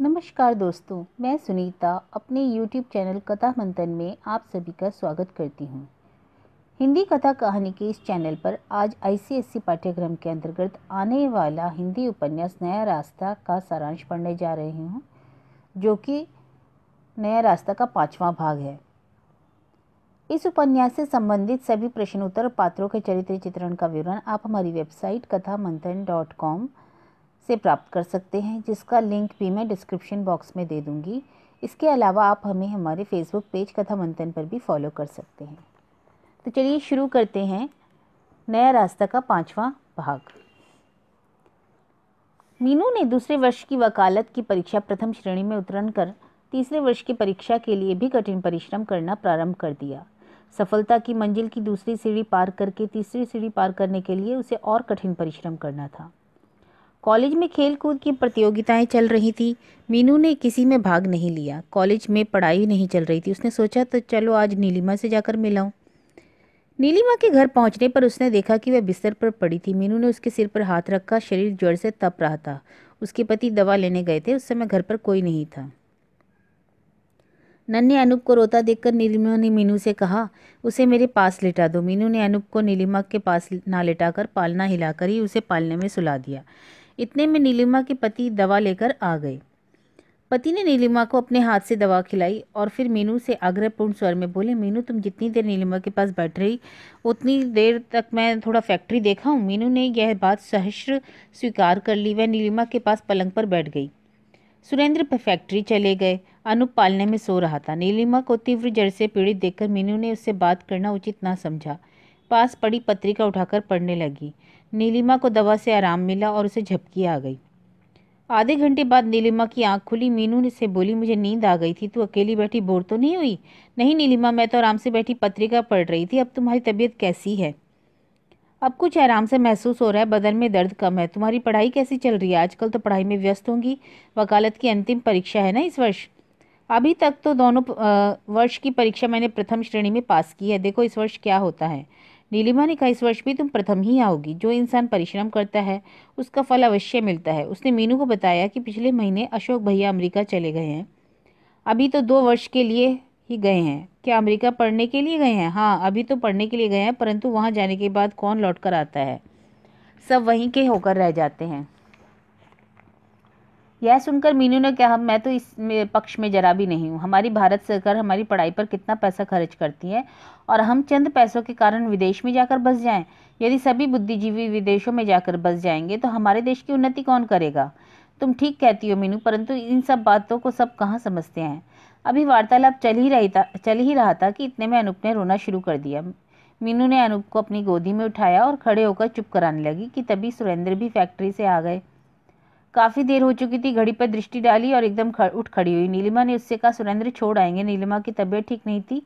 नमस्कार दोस्तों, मैं सुनीता अपने YouTube चैनल कथा मंथन में आप सभी का स्वागत करती हूँ। हिंदी कथा कहानी के इस चैनल पर आज ICSE पाठ्यक्रम के अंतर्गत आने वाला हिंदी उपन्यास नया रास्ता का सारांश पढ़ने जा रही हूँ, जो कि नया रास्ता का 5वां भाग है। इस उपन्यास से संबंधित सभी प्रश्न उत्तर और पात्रों के चरित्र चित्रण का विवरण आप हमारी वेबसाइट kathamanthan.com से प्राप्त कर सकते हैं, जिसका लिंक भी मैं डिस्क्रिप्शन बॉक्स में दे दूंगी। इसके अलावा आप हमें हमारे फेसबुक पेज कथा मंथन पर भी फॉलो कर सकते हैं। तो चलिए शुरू करते हैं नया रास्ता का 5वां भाग। मीनू ने दूसरे वर्ष की वकालत की परीक्षा प्रथम श्रेणी में उत्तीर्ण कर तीसरे वर्ष की परीक्षा के लिए भी कठिन परिश्रम करना प्रारंभ कर दिया। सफलता की मंजिल की दूसरी सीढ़ी पार करके तीसरी सीढ़ी पार करने के लिए उसे और कठिन परिश्रम करना था। कॉलेज में खेल कूद की प्रतियोगिताएं चल रही थी। मीनू ने किसी में भाग नहीं लिया। कॉलेज में पढ़ाई नहीं चल रही थी। उसने सोचा तो चलो आज नीलिमा से जाकर मिलाऊं। नीलिमा के घर पहुंचने पर उसने देखा कि वह बिस्तर पर पड़ी थी। मीनू ने उसके सिर पर हाथ रखा। शरीर जड़ से तप रहा था। उसके पति दवा लेने गए थे। उस समय घर पर कोई नहीं था। नन्हे अनूप को रोता देखकर नीलिमा ने मीनू से कहा, उसे मेरे पास लिटा दो। मीनू ने अनूप को नीलिमा के पास ना लिटाकर पालना हिलाकर ही उसे पालने में सुला दिया। इतने में नीलिमा के पति दवा लेकर आ गए। पति ने नीलिमा को अपने हाथ से दवा खिलाई और फिर मीनू से आग्रहपूर्ण स्वर में बोले, मीनू तुम जितनी देर नीलिमा के पास बैठ रही उतनी देर तक मैं थोड़ा फैक्ट्री देखा हूँ। मीनू ने यह बात सहर्ष स्वीकार कर ली। वह नीलिमा के पास पलंग पर बैठ गई। सुरेंद्र फैक्ट्री चले गए। अनूप पालने में सो रहा था। नीलिमा को तीव्र जड़ से पीड़ित देखकर मीनू ने उससे बात करना उचित ना समझा। पास पड़ी पत्रिका उठाकर पढ़ने लगी। नीलिमा को दवा से आराम मिला और उसे झपकी आ गई। आधे घंटे बाद नीलिमा की आंख खुली। मीनू से बोली, मुझे नींद आ गई थी। तू अकेली बैठी बोर तो नहीं हुई? नहीं नीलिमा, मैं तो आराम से बैठी पत्रिका पढ़ रही थी। अब तुम्हारी तबीयत कैसी है? अब कुछ आराम से महसूस हो रहा है। बदन में दर्द कम है। तुम्हारी पढ़ाई कैसी चल रही है? आजकल तो पढ़ाई में व्यस्त होंगी। वकालत की अंतिम परीक्षा है ना इस वर्ष? अभी तक तो दोनों वर्ष की परीक्षा मैंने प्रथम श्रेणी में पास की है। देखो इस वर्ष क्या होता है। नीलिमा ने कहा, इस वर्ष भी तुम प्रथम ही आओगी। जो इंसान परिश्रम करता है उसका फल अवश्य मिलता है। उसने मीनू को बताया कि पिछले महीने अशोक भैया अमेरिका चले गए हैं। अभी तो 2 वर्ष के लिए ही गए हैं। क्या अमेरिका पढ़ने के लिए गए हैं? हाँ, अभी तो पढ़ने के लिए गए हैं, परंतु वहां जाने के बाद कौन लौट कर आता है? सब वहीं के होकर रह जाते हैं। यह सुनकर मीनू ने कहा, मैं तो इस पक्ष में जरा भी नहीं हूँ। हमारी भारत सरकार हमारी पढ़ाई पर कितना पैसा खर्च करती है और हम चंद पैसों के कारण विदेश में जाकर बस जाएं। यदि सभी बुद्धिजीवी विदेशों में जाकर बस जाएंगे तो हमारे देश की उन्नति कौन करेगा? तुम ठीक कहती हो मीनू, परंतु इन सब बातों को सब कहाँ समझते हैं। अभी वार्तालाप चल ही रहा था कि इतने में अनूप ने रोना शुरू कर दिया। मीनू ने अनूप को अपनी गोदी में उठाया और खड़े होकर चुप कराने लगी कि तभी सुरेंद्र भी फैक्ट्री से आ गए। काफी देर हो चुकी थी। घड़ी पर दृष्टि डाली और एकदम उठ खड़ी हुई। नीलिमा ने उससे कहा, सुरेंद्र छोड़ आएंगे। नीलिमा की तबीयत ठीक नहीं थी,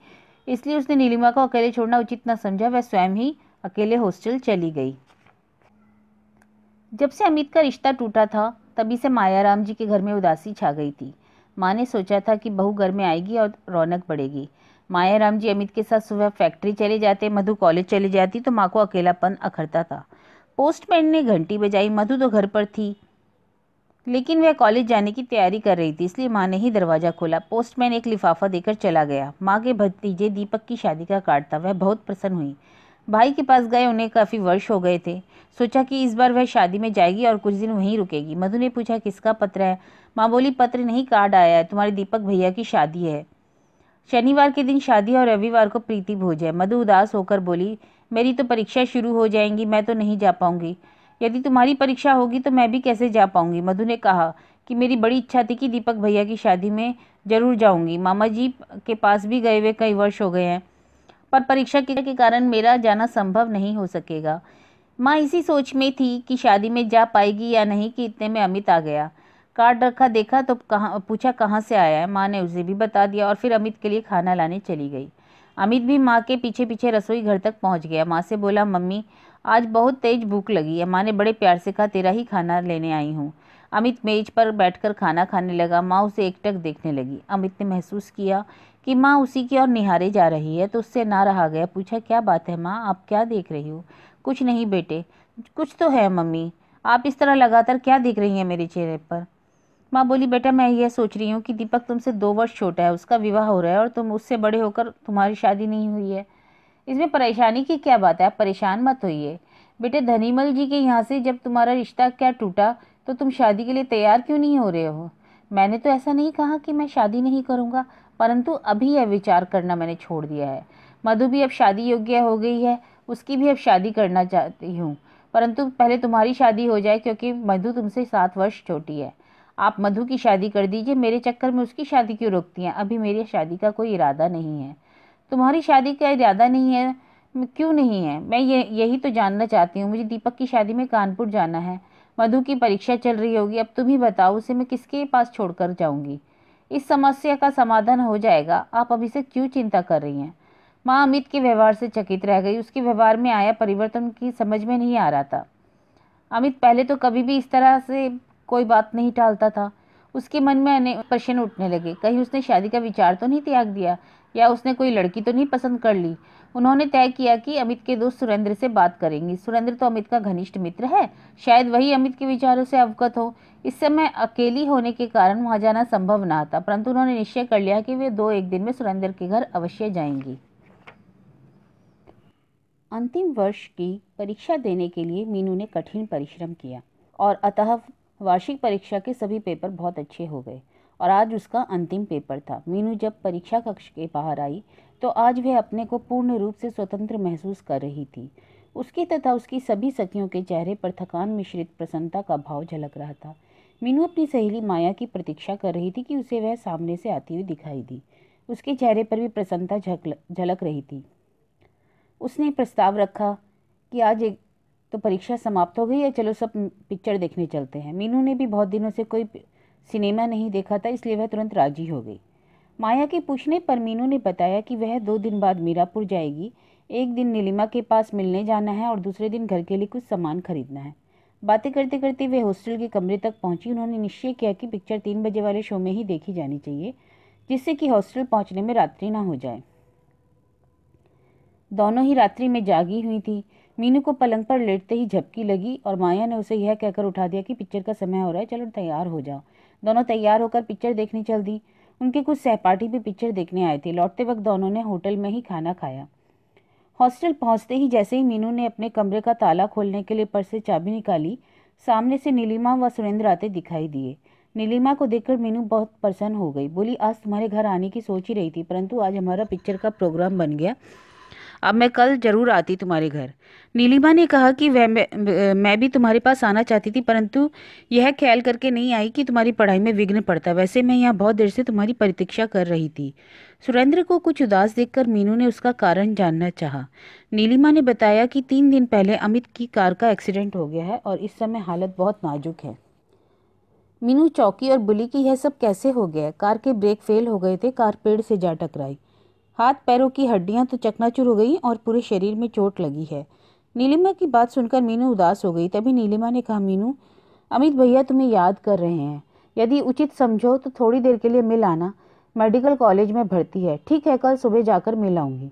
इसलिए उसने नीलिमा को अकेले छोड़ना उचित न समझा। वह स्वयं ही अकेले हॉस्टल चली गई। जब से अमित का रिश्ता टूटा था तभी से मायाराम जी के घर में उदासी छा गई थी। माँ ने सोचा था कि बहू घर में आएगी और रौनक बढ़ेगी। मायाराम जी अमित के साथ सुबह फैक्ट्री चले जाते, मधु कॉलेज चली जाती तो माँ को अकेलापन अखरता था। पोस्टमैन ने घंटी बजाई। मधु तो घर पर थी, लेकिन वह कॉलेज जाने की तैयारी कर रही थी, इसलिए माँ ने ही दरवाजा खोला। पोस्टमैन एक लिफाफा देकर चला गया। माँ के भतीजे दीपक की शादी का कार्ड था। वह बहुत प्रसन्न हुई। भाई के पास गए, उन्हें काफी वर्ष हो गए थे। सोचा कि इस बार वह शादी में जाएगी और कुछ दिन वहीं रुकेगी। मधु ने पूछा, किसका पत्र है? माँ बोली, पत्र नहीं, कार्ड आया है। तुम्हारे दीपक भैया की शादी है। शनिवार के दिन शादी और रविवार को प्रीति भोज है। मधु उदास होकर बोली, मेरी तो परीक्षा शुरू हो जाएंगी, मैं तो नहीं जा पाऊंगी। यदि तुम्हारी परीक्षा होगी तो मैं भी कैसे जा पाऊंगी? मधु ने कहा कि मेरी बड़ी इच्छा थी कि दीपक भैया की शादी में जरूर जाऊंगी। मामा जी के पास भी गए हुए कई वर्ष हो गए हैं, पर परीक्षा के कारण मेरा जाना संभव नहीं हो सकेगा। माँ इसी सोच में थी कि शादी में जा पाएगी या नहीं कि इतने में अमित आ गया। कार्ड रखा देखा तो पूछा कहाँ से आया है। माँ ने उसे भी बता दिया और फिर अमित के लिए खाना लाने चली गई। अमित भी माँ के पीछे पीछे रसोई घर तक पहुँच गया। माँ से बोला, मम्मी आज बहुत तेज भूख लगी है। माँ ने बड़े प्यार से कहा, तेरा ही खाना लेने आई हूँ। अमित मेज पर बैठकर खाना खाने लगा। माँ उसे एकटक देखने लगी। अमित ने महसूस किया कि माँ उसी की ओर निहारे जा रही है तो उससे ना रहा गया। पूछा, क्या बात है माँ, आप क्या देख रही हो? कुछ नहीं बेटे। कुछ तो है मम्मी, आप इस तरह लगातार क्या देख रही हैं मेरे चेहरे पर? माँ बोली, बेटा मैं यह सोच रही हूँ कि दीपक तुमसे 2 वर्ष छोटा है, उसका विवाह हो रहा है और तुम उससे बड़े होकर तुम्हारी शादी नहीं हुई है। इसमें परेशानी की क्या बात है, आप परेशान मत होइए। बेटे धनीमल जी के यहाँ से जब तुम्हारा रिश्ता क्या टूटा तो तुम शादी के लिए तैयार क्यों नहीं हो रहे हो? मैंने तो ऐसा नहीं कहा कि मैं शादी नहीं करूँगा, परंतु अभी यह विचार करना मैंने छोड़ दिया है। मधु भी अब शादी योग्य हो गई है, उसकी भी अब शादी करना चाहती हूँ, परंतु पहले तुम्हारी शादी हो जाए, क्योंकि मधु तुमसे 7 वर्ष छोटी है। आप मधु की शादी कर दीजिए, मेरे चक्कर में उसकी शादी क्यों रोकती हैं? अभी मेरी शादी का कोई इरादा नहीं है। तुम्हारी शादी का इरादा नहीं है? क्यों नहीं है? मैं यही तो जानना चाहती हूँ। मुझे दीपक की शादी में कानपुर जाना है। मधु की परीक्षा चल रही होगी, अब तुम ही बताओ, उसे मैं किसके पास छोड़कर जाऊंगी? इस समस्या का समाधान हो जाएगा, आप अभी से क्यों चिंता कर रही हैं? माँ अमित के व्यवहार से चकित रह गई। उसके व्यवहार में आया परिवर्तन की समझ में नहीं आ रहा था। अमित पहले तो कभी भी इस तरह से कोई बात नहीं टालता था। उसके मन में अनेक प्रश्न उठने लगे। कहीं उसने शादी का विचार तो नहीं त्याग दिया, या उसने कोई लड़की तो नहीं पसंद कर ली? उन्होंने तय किया कि अमित के दोस्त सुरेंद्र से बात करेंगी। सुरेंद्र तो अमित का घनिष्ठ मित्र है, शायद वही अमित के विचारों से अवगत हो। इस समय अकेली होने के कारण वहां जाना संभव ना था, परंतु उन्होंने निश्चय कर लिया कि वे 2-1 दिन में सुरेंद्र के घर अवश्य जाएंगी। अंतिम वर्ष की परीक्षा देने के लिए मीनू ने कठिन परिश्रम किया और अतः वार्षिक परीक्षा के सभी पेपर बहुत अच्छे हो गए और आज उसका अंतिम पेपर था। मीनू जब परीक्षा कक्ष के बाहर आई तो आज वह अपने को पूर्ण रूप से स्वतंत्र महसूस कर रही थी। उसकी तथा उसकी सभी सखियों के चेहरे पर थकान मिश्रित प्रसन्नता का भाव झलक रहा था। मीनू अपनी सहेली माया की प्रतीक्षा कर रही थी कि उसे वह सामने से आती हुई दिखाई दी। उसके चेहरे पर भी प्रसन्नता झलक रही थी। उसने प्रस्ताव रखा कि आज एक तो परीक्षा समाप्त हो गई है, चलो सब पिक्चर देखने चलते हैं। मीनू ने भी बहुत दिनों से कोई सिनेमा नहीं देखा था, इसलिए वह तुरंत राजी हो गई। माया के पूछने पर मीनू ने बताया कि वह 2 दिन बाद मीरापुर जाएगी। एक दिन नीलिमा के पास मिलने जाना है और दूसरे दिन घर के लिए कुछ सामान खरीदना है। बातें करते करते वे हॉस्टल के कमरे तक पहुंची। उन्होंने निश्चय किया कि पिक्चर 3 बजे वाले शो में ही देखी जानी चाहिए, जिससे कि हॉस्टल पहुंचने में रात्रि ना हो जाए। दोनों ही रात्रि में जागी हुई थी। मीनू को पलंग पर लेटते ही झपकी लगी और माया ने उसे यह कहकर उठा दिया कि पिक्चर का समय हो रहा है, चलो तैयार हो जाओ। दोनों तैयार होकर पिक्चर देखने चल दी। उनके कुछ सहपाठी भी पिक्चर देखने आए थे। लौटते वक्त दोनों ने होटल में ही खाना खाया। हॉस्टल पहुंचते ही जैसे ही मीनू ने अपने कमरे का ताला खोलने के लिए पर्स से चाबी निकाली, सामने से नीलिमा व सुरेंद्र आते दिखाई दिए। नीलिमा को देखकर मीनू बहुत प्रसन्न हो गई। बोली, आज तुम्हारे घर आने की सोच ही रही थी, परंतु आज हमारा पिक्चर का प्रोग्राम बन गया। अब मैं कल जरूर आती तुम्हारे घर। नीलिमा ने कहा कि मैं भी तुम्हारे पास आना चाहती थी, परंतु यह ख्याल करके नहीं आई कि तुम्हारी पढ़ाई में विघ्न पड़ता। वैसे मैं यहाँ बहुत देर से तुम्हारी प्रतीक्षा कर रही थी। सुरेंद्र को कुछ उदास देखकर मीनू ने उसका कारण जानना चाहा। नीलिमा ने बताया कि 3 दिन पहले अमित की कार का एक्सीडेंट हो गया है और इस समय हालत बहुत नाजुक है। मीनू चौकी और बोली कि यह सब कैसे हो गया? कार के ब्रेक फेल हो गए थे, कार पेड़ से जा टकराई, हाथ पैरों की हड्डियां तो चकनाचूर हो गई और पूरे शरीर में चोट लगी है। नीलिमा की बात सुनकर मीनू उदास हो गई। तभी नीलिमा ने कहा, मीनू, अमित भैया तुम्हें याद कर रहे हैं, यदि उचित समझो तो थोड़ी देर के लिए मिल आना। मेडिकल कॉलेज में भर्ती है। ठीक है, कल सुबह जाकर मिल आऊंगी।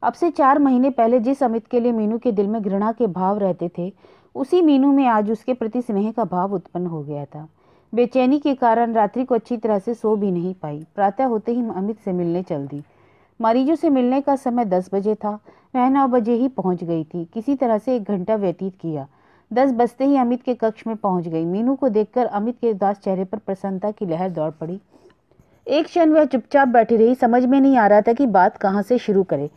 अब से 4 महीने पहले जिस अमित के लिए मीनू के दिल में घृणा के भाव रहते थे, उसी मीनू में आज उसके प्रति स्नेह का भाव उत्पन्न हो गया था। बेचैनी के कारण रात्रि को अच्छी तरह से सो भी नहीं पाई। प्रातः होते ही अमित से मिलने चल दी। मरीजों से मिलने का समय 10 बजे था। वह 9 बजे ही पहुंच गई थी। किसी तरह से 1 घंटा व्यतीत किया। 10 बजते ही अमित के कक्ष में पहुंच गई। मीनू को देखकर अमित के उदास चेहरे पर प्रसन्नता की लहर दौड़ पड़ी। एक क्षण वह चुपचाप बैठी रही। समझ में नहीं आ रहा था कि बात कहाँ से शुरू करे।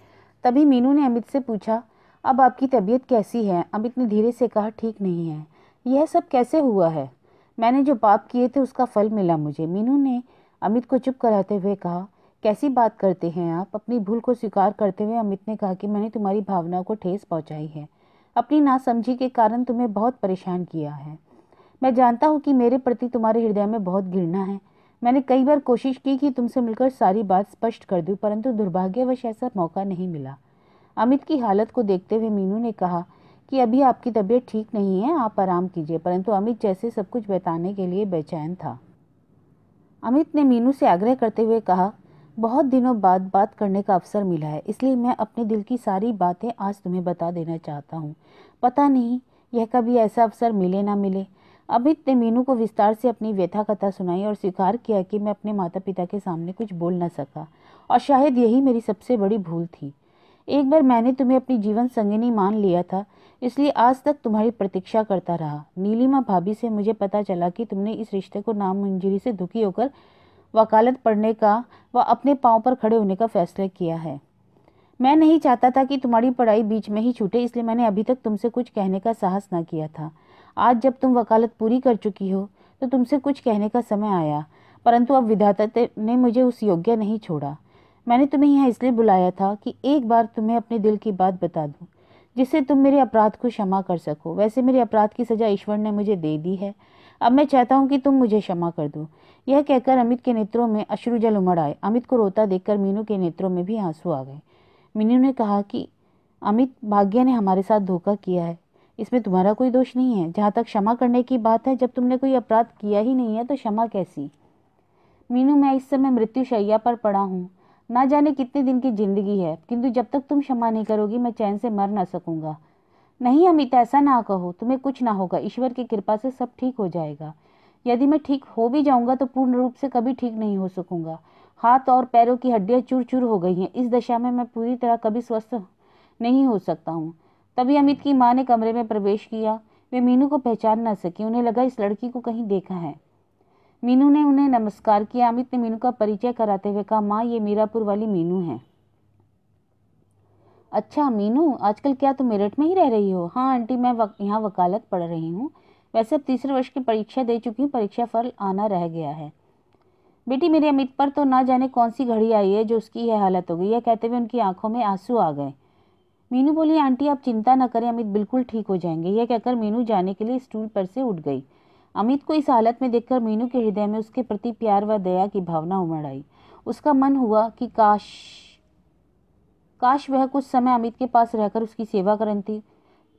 तभी मीनू ने अमित से पूछा, अब आपकी तबीयत कैसी है? अमित ने धीरे से कहा, ठीक नहीं है। यह सब कैसे हुआ है? मैंने जो पाप किए थे उसका फल मिला मुझे। मीनू ने अमित को चुप कराते हुए कहा, कैसी बात करते हैं आप? अपनी भूल को स्वीकार करते हुए अमित ने कहा कि मैंने तुम्हारी भावनाओं को ठेस पहुंचाई है, अपनी नासमझी के कारण तुम्हें बहुत परेशान किया है। मैं जानता हूँ कि मेरे प्रति तुम्हारे हृदय में बहुत घृणा है। मैंने कई बार कोशिश की कि तुमसे मिलकर सारी बात स्पष्ट कर दूं, परंतु दुर्भाग्यवश ऐसा मौका नहीं मिला। अमित की हालत को देखते हुए मीनू ने कहा कि अभी आपकी तबीयत ठीक नहीं है, आप आराम कीजिए। परंतु अमित जैसे सब कुछ बताने के लिए बेचैन था। अमित ने मीनू से आग्रह करते हुए कहा, बहुत दिनों बाद बात करने का अवसर मिला है, इसलिए मैं अपने दिल की सारी बातें आज तुम्हें बता देना चाहता हूँ। पता नहीं यह कभी ऐसा अवसर मिले ना मिले। अमित ने मीनू को विस्तार से अपनी व्यथा कथा सुनाई और स्वीकार किया कि मैं अपने माता पिता के सामने कुछ बोल न सका और शायद यही मेरी सबसे बड़ी भूल थी। एक बार मैंने तुम्हें अपनी जीवन संगिनी मान लिया था, इसलिए आज तक तुम्हारी प्रतीक्षा करता रहा। नीलिमा भाभी से मुझे पता चला कि तुमने इस रिश्ते को नामंजूरी से दुखी होकर वकालत पढ़ने का व अपने पांव पर खड़े होने का फैसला किया है। मैं नहीं चाहता था कि तुम्हारी पढ़ाई बीच में ही छूटे, इसलिए मैंने अभी तक तुमसे कुछ कहने का साहस न किया था। आज जब तुम वकालत पूरी कर चुकी हो तो तुमसे कुछ कहने का समय आया, परंतु अब विधाता ने मुझे उस योग्य नहीं छोड़ा। मैंने तुम्हें यहाँ इसलिए बुलाया था कि एक बार तुम्हें अपने दिल की बात बता दूं, जिससे तुम मेरे अपराध को क्षमा कर सको। वैसे मेरे अपराध की सजा ईश्वर ने मुझे दे दी है, अब मैं चाहता हूँ कि तुम मुझे क्षमा कर दो। यह कहकर अमित के नेत्रों में अश्रुजल उमड़ आए। अमित को रोता देखकर मीनू के नेत्रों में भी आंसू आ गए। मीनू ने कहा कि अमित, भाग्य ने हमारे साथ धोखा किया है, इसमें तुम्हारा कोई दोष नहीं है। जहाँ तक क्षमा करने की बात है, जब तुमने कोई अपराध किया ही नहीं है तो क्षमा कैसी। मीनू, मैं इस समय मृत्यु शैया पर पड़ा हूँ। ना जाने कितने दिन की जिंदगी है, किंतु जब तक तुम क्षमा नहीं करोगी मैं चैन से मर ना सकूंगा। नहीं अमित, ऐसा ना कहो, तुम्हें कुछ ना होगा, ईश्वर की कृपा से सब ठीक हो जाएगा। यदि मैं ठीक हो भी जाऊंगा तो पूर्ण रूप से कभी ठीक नहीं हो सकूंगा। हाथ और पैरों की हड्डियां चूर चूर हो गई हैं। इस दशा में मैं पूरी तरह कभी स्वस्थ नहीं हो सकता हूँ। तभी अमित की माँ ने कमरे में प्रवेश किया। वे मीनू को पहचान न सकी। उन्हें लगा इस लड़की को कहीं देखा है। मीनू ने उन्हें नमस्कार किया। अमित ने मीनू का परिचय कराते हुए कहा, माँ, ये मीरापुर वाली मीनू है। अच्छा मीनू, आजकल क्या तुम मेरठ में ही रह रही हो? हाँ आंटी, मैं यहाँ वकालत पढ़ रही हूँ। वैसे अब तीसरे वर्ष की परीक्षा दे चुकी हूँ, परीक्षा फल आना रह गया है। बेटी, मेरे अमित पर तो ना जाने कौन सी घड़ी आई है जो उसकी यह हालत हो गई। यह कहते हुए उनकी आंखों में आंसू आ गए। मीनू बोली, आंटी आप चिंता न करें, अमित बिल्कुल ठीक हो जाएंगे। यह कहकर मीनू जाने के लिए स्टूल पर से उठ गई। अमित को इस हालत में देखकर मीनू के हृदय में उसके प्रति प्यार व दया की भावना उमड़ आई। उसका मन हुआ कि काश काश वह कुछ समय अमित के पास रहकर उसकी सेवा करती,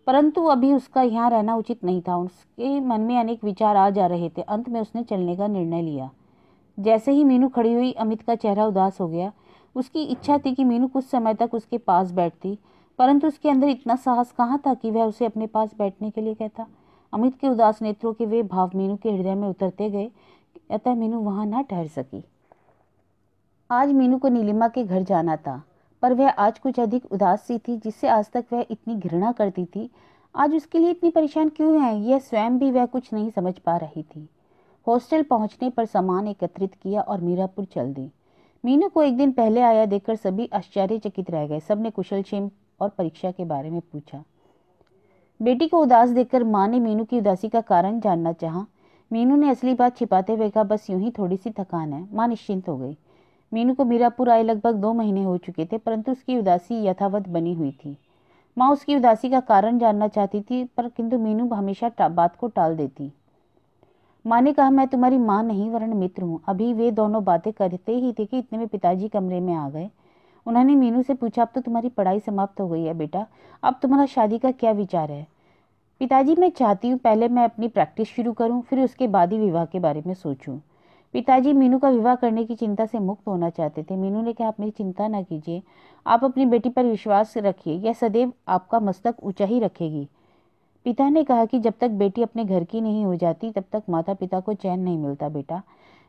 परंतु अभी उसका यहाँ रहना उचित नहीं था। उसके मन में अनेक विचार आ जा रहे थे। अंत में उसने चलने का निर्णय लिया। जैसे ही मीनू खड़ी हुई, अमित का चेहरा उदास हो गया। उसकी इच्छा थी कि मीनू कुछ समय तक उसके पास बैठती, परंतु उसके अंदर इतना साहस कहाँ था कि वह उसे अपने पास बैठने के लिए कहता। अमित के उदास नेत्रों के वे भाव मीनू के हृदय में उतरते गए, अतः मीनू वहां न ठहर सकी। आज मीनू को नीलिमा के घर जाना था, पर वह आज कुछ अधिक उदास सी थी। जिससे आज तक वह इतनी घृणा करती थी, आज उसके लिए इतनी परेशान क्यों है, यह स्वयं भी वह कुछ नहीं समझ पा रही थी। हॉस्टल पहुंचने पर सामान एकत्रित किया और मीरापुर चल दी। मीनू को एक दिन पहले आया देखकर सभी आश्चर्यचकित रह गए। सबने कुशलक्षेम और परीक्षा के बारे में पूछा। बेटी को उदास देखकर माँ ने मीनू की उदासी का कारण जानना चाहा। मीनू ने असली बात छिपाते हुए कहा, बस यूं ही थोड़ी सी थकान है। माँ निश्चिंत हो गई। मीनू को मीरापुर आए लगभग 2 महीने हो चुके थे, परंतु उसकी उदासी यथावत बनी हुई थी। माँ उसकी उदासी का कारण जानना चाहती थी, पर किंतु मीनू हमेशा बात को टाल देती। माँ ने कहा, मैं तुम्हारी माँ नहीं वरन मित्र हूँ। अभी वे दोनों बातें करते ही थे कि इतने में पिताजी कमरे में आ गए। उन्होंने मीनू से पूछा, अब तो तुम्हारी पढ़ाई समाप्त हो गई है बेटा, अब तुम्हारा शादी का क्या विचार है? पिताजी, मैं चाहती हूँ पहले मैं अपनी प्रैक्टिस शुरू करूँ, फिर उसके बाद ही विवाह के बारे में सोचूं। पिताजी मीनू का विवाह करने की चिंता से मुक्त होना चाहते थे। मीनू ने कहा, आप मेरी चिंता न कीजिए, आप अपनी बेटी पर विश्वास रखिए, यह सदैव आपका मस्तक ऊंचा ही रखेगी। पिता ने कहा कि जब तक बेटी अपने घर की नहीं हो जाती तब तक माता पिता को चैन नहीं मिलता बेटा।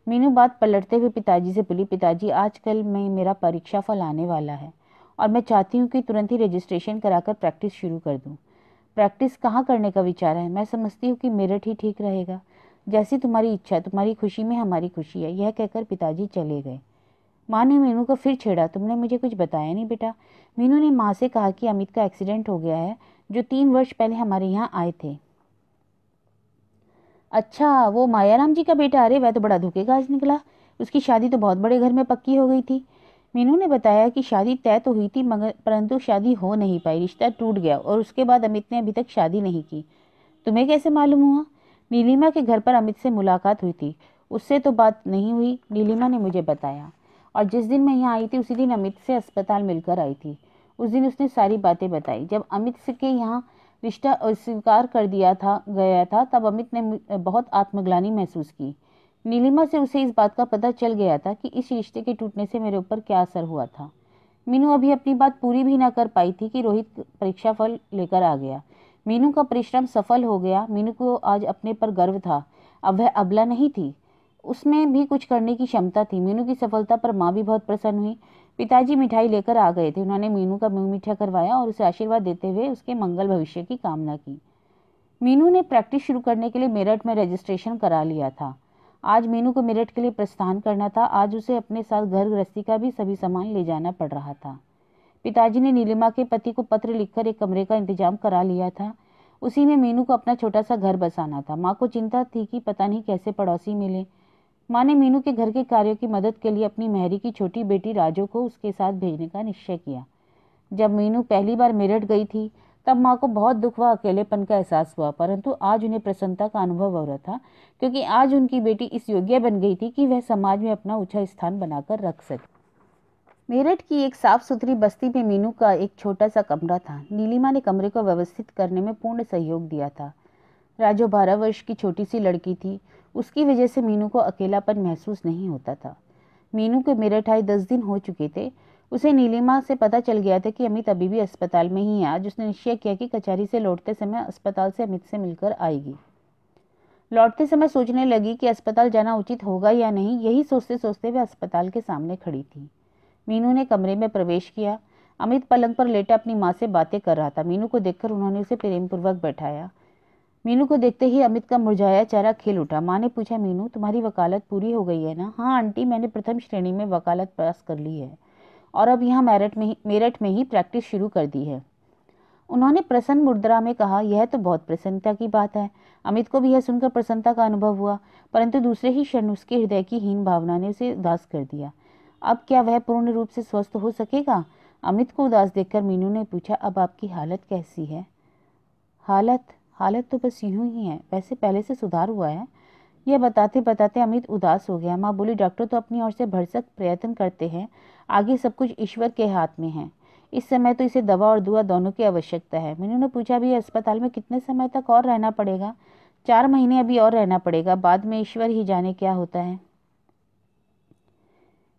मीनू बात पलटते हुए पिताजी से बोली, पिताजी आजकल में मेरा परीक्षा फल आने वाला है और मैं चाहती हूँ कि तुरंत ही रजिस्ट्रेशन कराकर प्रैक्टिस शुरू कर दूँ। प्रैक्टिस कहाँ करने का विचार है? मैं समझती हूँ कि मेरठ ही ठीक रहेगा। जैसी तुम्हारी इच्छा, तुम्हारी खुशी में हमारी खुशी है। यह कहकर पिताजी चले गए। माँ ने मीनू को फिर छेड़ा, तुमने मुझे कुछ बताया नहीं बेटा। मीनू ने माँ से कहा कि अमित का एक्सीडेंट हो गया है, जो 3 वर्ष पहले हमारे यहाँ आए थे। अच्छा, वो मायाराम जी का बेटा? अरे वह तो बड़ा धोखेबाज निकला। उसकी शादी तो बहुत बड़े घर में पक्की हो गई थी। मीनू ने बताया कि शादी तय तो हुई थी, मगर परंतु शादी हो नहीं पाई, रिश्ता टूट गया और उसके बाद अमित ने अभी तक शादी नहीं की। तुम्हें कैसे मालूम हुआ? नीलिमा के घर पर अमित से मुलाकात हुई थी, उससे तो बात नहीं हुई, नीलिमा ने मुझे बताया। और जिस दिन मैं यहाँ आई थी उसी दिन अमित से अस्पताल मिलकर आई थी। उस दिन उसने सारी बातें बताई। जब अमित से के यहाँ रिश्ता अस्वीकार कर दिया था गया था, तब अमित ने बहुत आत्मग्लानि महसूस की। नीलिमा से उसे इस बात का पता चल गया था कि इस रिश्ते के टूटने से मेरे ऊपर क्या असर हुआ था। मीनू अभी अपनी बात पूरी भी ना कर पाई थी कि रोहित परीक्षा फल लेकर आ गया। मीनू का परिश्रम सफल हो गया। मीनू को आज अपने पर गर्व था। अब वह अबला नहीं थी, उसमें भी कुछ करने की क्षमता थी। मीनू की सफलता पर माँ भी बहुत प्रसन्न हुई। पिताजी मिठाई लेकर आ गए थे। उन्होंने मीनू का मुंह मीठा करवाया और उसे आशीर्वाद देते हुए उसके मंगल भविष्य की कामना की। मीनू ने प्रैक्टिस शुरू करने के लिए मेरठ में रजिस्ट्रेशन करा लिया था। आज मीनू को मेरठ के लिए प्रस्थान करना था। आज उसे अपने साथ घर गृहस्थी का भी सभी सामान ले जाना पड़ रहा था। पिताजी ने नीलिमा के पति को पत्र लिखकर एक कमरे का इंतजाम करा लिया था। उसी में मीनू को अपना छोटा सा घर बसाना था। माँ को चिंता थी कि पता नहीं कैसे पड़ोसी मिले। माँ ने मीनू के घर के कार्यों की मदद के लिए अपनी मेहरी की छोटी बेटी राजो को उसके साथ भेजने का निश्चय किया। जब मीनू पहली बार मेरठ गई थी तब माँ को बहुत दुख व अकेलेपन का एहसास हुआ, परंतु आज उन्हें प्रसन्नता का अनुभव हो रहा था, क्योंकि आज उनकी बेटी इस योग्य बन गई थी कि वह समाज में अपना ऊंचा स्थान बनाकर रख सके। मेरठ की एक साफ सुथरी बस्ती में मीनू का एक छोटा सा कमरा था। नीलिमा ने कमरे को व्यवस्थित करने में पूर्ण सहयोग दिया था। राजो 12 वर्ष की छोटी सी लड़की थी। उसकी वजह से मीनू को अकेलापन महसूस नहीं होता था। मीनू के मेरठ आए 10 दिन हो चुके थे। उसे नीलिमा से पता चल गया था कि अमित अभी भी अस्पताल में ही है। आज उसने निश्चय किया कि कचहरी से लौटते समय अस्पताल से अमित से मिलकर आएगी। लौटते समय सोचने लगी कि अस्पताल जाना उचित होगा या नहीं। यही सोचते सोचते वह अस्पताल के सामने खड़ी थी। मीनू ने कमरे में प्रवेश किया। अमित पलंग पर लेटा अपनी माँ से बातें कर रहा था। मीनू को देखकर उन्होंने उसे प्रेमपूर्वक बैठाया। मीनू को देखते ही अमित का मुरझाया चेहरा खिल उठा। माँ ने पूछा, मीनू तुम्हारी वकालत पूरी हो गई है ना? हाँ आंटी, मैंने प्रथम श्रेणी में वकालत पास कर ली है और अब यहाँ मेरठ में ही प्रैक्टिस शुरू कर दी है। उन्होंने प्रसन्न मुद्रा में कहा। यह तो बहुत प्रसन्नता की बात है। अमित को भी यह सुनकर प्रसन्नता का अनुभव हुआ, परंतु दूसरे ही क्षण उसके हृदय की हीन भावना ने उसे उदास कर दिया। अब क्या वह पूर्ण रूप से स्वस्थ हो सकेगा? अमित को उदास देखकर मीनू ने पूछा, अब आपकी हालत कैसी है? हालत तो बस यूं ही है, वैसे पहले से सुधार हुआ है। यह बताते बताते अमित उदास हो गया। माँ बोली, डॉक्टर तो अपनी ओर से भरसक प्रयत्न करते हैं, आगे सब कुछ ईश्वर के हाथ में है। इस समय तो इसे दवा और दुआ दोनों की आवश्यकता है। मीनू ने पूछा, अभी अस्पताल में कितने समय तक और रहना पड़ेगा? 4 महीने अभी और रहना पड़ेगा, बाद में ईश्वर ही जाने क्या होता है।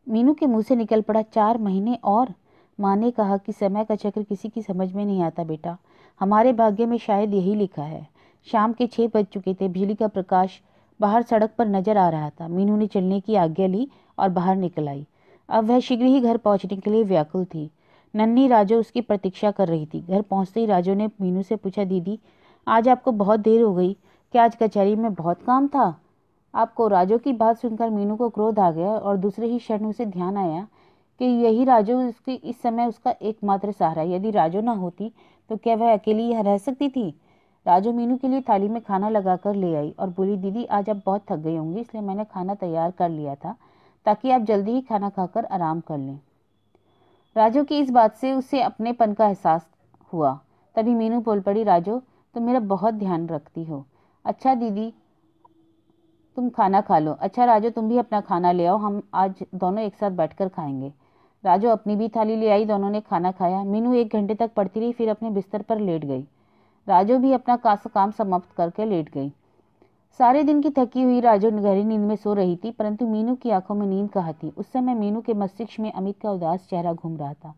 मीनू के मुंह से निकल पड़ा, 4 महीने और? माँ ने कहा कि समय का चक्र किसी की समझ में नहीं आता बेटा, हमारे भाग्य में शायद यही लिखा है। शाम के 6 बज चुके थे। बिजली का प्रकाश बाहर सड़क पर नजर आ रहा था। मीनू ने चलने की आज्ञा ली और बाहर निकल आई। अब वह शीघ्र ही घर पहुंचने के लिए व्याकुल थी। नन्ही राजो उसकी प्रतीक्षा कर रही थी। घर पहुंचते ही राजो ने मीनू से पूछा, दीदी आज आपको बहुत देर हो गई, क्या आज कचहरी में बहुत काम था आपको? राजो की बात सुनकर मीनू को क्रोध आ गया और दूसरे ही क्षण उसे ध्यान आया कि यही राजो उसकी इस समय उसका एकमात्र सहारा। यदि राजो ना होती तो क्या वह अकेली यहाँ रह सकती थी? राजो मीनू के लिए थाली में खाना लगाकर ले आई और बोली, दीदी आज आप बहुत थक गई होंगी, इसलिए मैंने खाना तैयार कर लिया था ताकि आप जल्दी ही खाना खाकर आराम कर लें। राजो की इस बात से उसे अपनेपन का एहसास हुआ। तभी मीनू बोल पड़ी, राजो तुम मेरा बहुत ध्यान रखती हो। अच्छा दीदी तुम खाना खा लो। अच्छा राजो तुम भी अपना खाना ले आओ, हम आज दोनों एक साथ बैठकर खाएंगे। राजो अपनी भी थाली ले आई। दोनों ने खाना खाया। मीनू 1 घंटे तक पढ़ती रही, फिर अपने बिस्तर पर लेट गई। राजो भी अपना काम समाप्त करके लेट गई। सारे दिन की थकी हुई राजो गहरी नींद में सो रही थी, परंतु मीनू की आंखों में नींद कहाँ थी। उस समय मीनू के मस्तिष्क में अमित का उदास चेहरा घूम रहा था।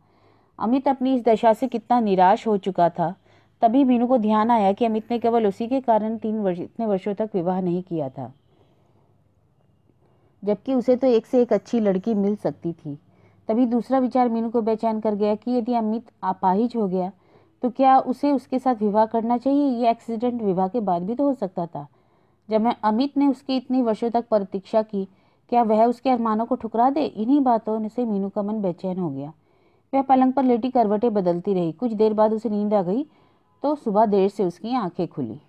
अमित अपनी इस दशा से कितना निराश हो चुका था। तभी मीनू को ध्यान आया कि अमित ने केवल उसी के कारण इतने वर्षों तक विवाह नहीं किया था, जबकि उसे तो एक से एक अच्छी लड़की मिल सकती थी। तभी दूसरा विचार मीनू को बेचैन कर गया कि यदि अमित अपाहिज हो गया तो क्या उसे उसके साथ विवाह करना चाहिए? ये एक्सीडेंट विवाह के बाद भी तो हो सकता था। जब मैं अमित ने उसकी इतनी वर्षों तक प्रतीक्षा की, क्या वह उसके अरमानों को ठुकरा दे? इन्हीं बातों से मीनू का मन बेचैन हो गया। वह पलंग पर लेटी करवटें बदलती रही। कुछ देर बाद उसे नींद आ गई तो सुबह देर से उसकी आंखें खुली।